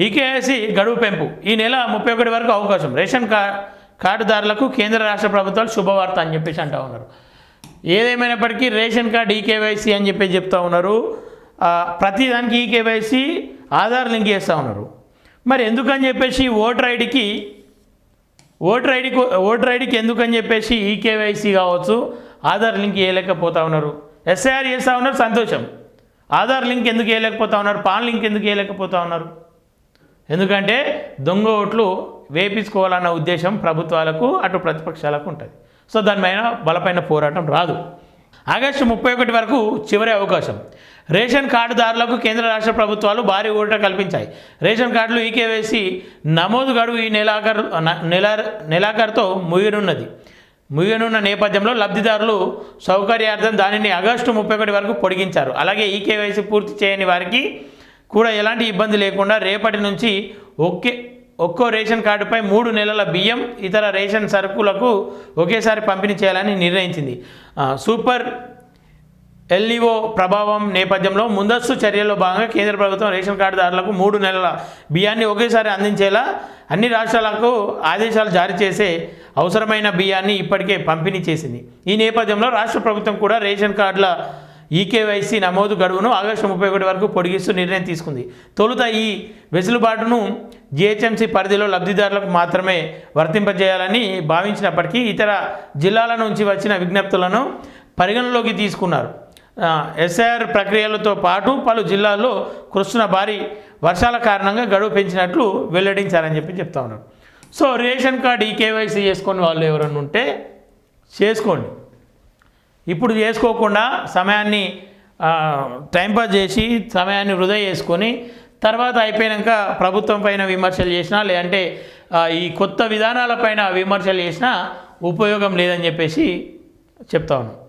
EKYC గడువు పెంపు ఈ నెల 31 వరకు అవకాశం. రేషన్ కార్డుదారులకు కేంద్ర రాష్ట్ర ప్రభుత్వాలు శుభవార్త అని చెప్పేసి అంటూ ఉన్నారు. ఏదేమైనప్పటికీ రేషన్ కార్డు ఈకేవైసీ అని చెప్పేసి చెప్తా ఉన్నారు. ప్రతిదానికి ఈకేవైసీ ఆధార్ లింక్ చేస్తూ ఉన్నారు. మరి ఎందుకని చెప్పేసి ఓటర్ ఐడికి ఎందుకని చెప్పేసి ఈకేవైసీ కావచ్చు ఆధార్ లింక్ వేయలేకపోతా ఉన్నారు. ఎస్ఐఆర్ చేస్తూ ఉన్నారు, సంతోషం. ఆధార్ లింక్ ఎందుకు వేయలేకపోతా ఉన్నారు, పాన్ లింక్ ఎందుకు వేయలేకపోతా ఉన్నారు? ఎందుకంటే దొంగ ఓట్లు వేపించుకోవాలన్న ఉద్దేశం ప్రభుత్వాలకు అటు ప్రతిపక్షాలకు ఉంటుంది. సో దానిపైన బలపైన పోరాటం రాదు. ఆగస్టు 31 వరకు చివరి అవకాశం. రేషన్ కార్డుదారులకు కేంద్ర రాష్ట్ర ప్రభుత్వాలు భారీ ఊరట కల్పించాయి. రేషన్ కార్డులు ఈకేవైసీ నమోదు గడువు ఈ నెలాఖరుతో ముగియనున్న నేపథ్యంలో లబ్ధిదారులు సౌకర్యార్థం దానిని ఆగస్టు 31 వరకు పొడిగించారు. అలాగే ఈకేవైసీ పూర్తి చేయని వారికి కూడా ఎలాంటి ఇబ్బంది లేకుండా రేపటి నుంచి ఒక్కో రేషన్ కార్డుపై 3 నెలల బియ్యం ఇతర రేషన్ సరుకులకు ఒకేసారి పంపిణీ చేయాలని నిర్ణయించింది. సూపర్ ఎల్ఈఓ ప్రభావం నేపథ్యంలో ముందస్తు చర్యల్లో భాగంగా కేంద్ర ప్రభుత్వం రేషన్ కార్డుదారులకు 3 నెలల బియ్యాన్ని ఒకేసారి అందించేలా అన్ని రాష్ట్రాలకు ఆదేశాలు జారీ చేసే అవసరమైన బియ్యాన్ని ఇప్పటికే పంపిణీ చేసింది. ఈ నేపథ్యంలో రాష్ట్ర ప్రభుత్వం కూడా రేషన్ కార్డుల ఈకేవైసీ నమోదు గడువును ఆగస్టు 31 వరకు పొడిగిస్తూ నిర్ణయం తీసుకుంది. తొలుత ఈ వెసులుబాటును జీహెచ్ఎంసీ పరిధిలో లబ్ధిదారులకు మాత్రమే వర్తింపజేయాలని భావించినప్పటికీ ఇతర జిల్లాల నుంచి వచ్చిన విజ్ఞప్తులను పరిగణలోకి తీసుకున్నారు. ఎస్ఐఆర్ ప్రక్రియలతో పాటు పలు జిల్లాల్లో కురుస్తున్న భారీ వర్షాల కారణంగా గడువు పెంచినట్లు వెల్లడించారని చెప్తా ఉన్నారు. సో రేషన్ కార్డు ఈకేవైసీ చేసుకొని వాళ్ళు ఎవరన్నా ఉంటే చేసుకోండి. ఇప్పుడు చేసుకోకుండా సమయాన్ని టైంపాస్ చేసి సమయాన్ని వృధా చేసుకొని తర్వాత అయిపోయాక ప్రభుత్వం పైన విమర్శలు చేసినా లేదంటే ఈ కొత్త విధానాలపైన విమర్శలు చేసినా ఉపయోగం లేదని చెప్పేసి చెప్తా ఉన్నాను.